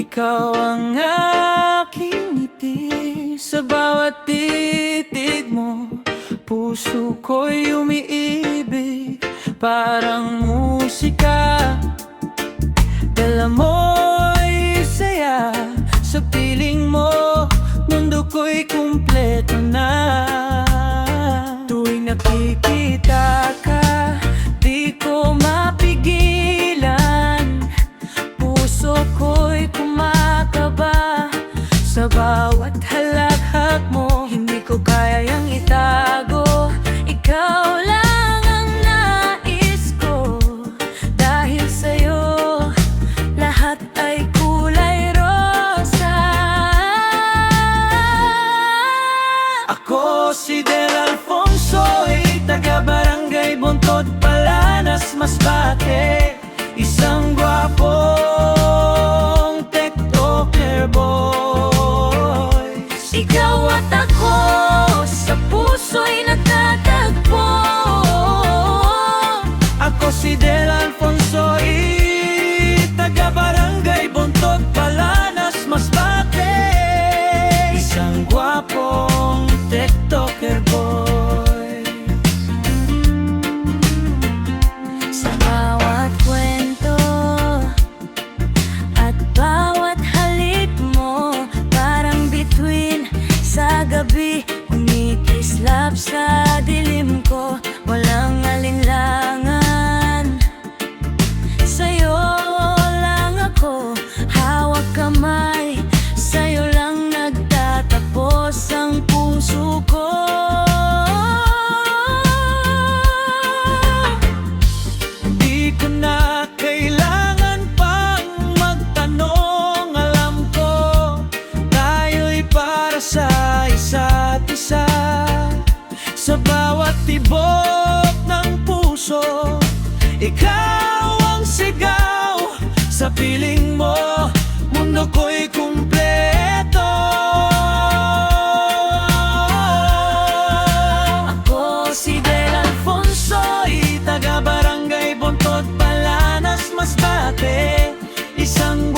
Ikaw ang aking ngiti sa bawat titig mo. Puso ko'y umiibig, parang musika. Dala mo'y saya sa piling mo. Mundo ko'y kumpleto na. Tuwing nakikita ka, di ko mapigilan. Puso ko'y kumakaba sa bawat halakhak mo. Hindi ko kayang itago, ikaw lang ang nais ko. Dahil sa'yo, lahat ay kulay rosa. Ako si Del Alfonso'y taga-barangay Buntod, Palanas, Masbate. Isang gwapong TikToker boy. Ikaw at ako sa puso'y nagtatagpo. Ako si Del Alfonso'y taga-barangay Buntod, Palanas, Masbate. Isang gwapong TikToker boy. Sa bawat kwento at bawat halik mo, parang bituin sa gabi, umikislap sa dilim ko. Walang alinlangan, sa'yo lang ako hawak kamay. Sa'yo lang nagtatapos ang puso ko. Di ko na kailangan pang magtanong. Alam ko, tayo'y para sa isa't isa. Sa bawat tibok ng puso, ikaw ang sigaw. Sa piling mo, mundo ko'y kumpleto. Ako si Del Alfonso'y taga-barangay Buntod, Palanas, Masbate. Isang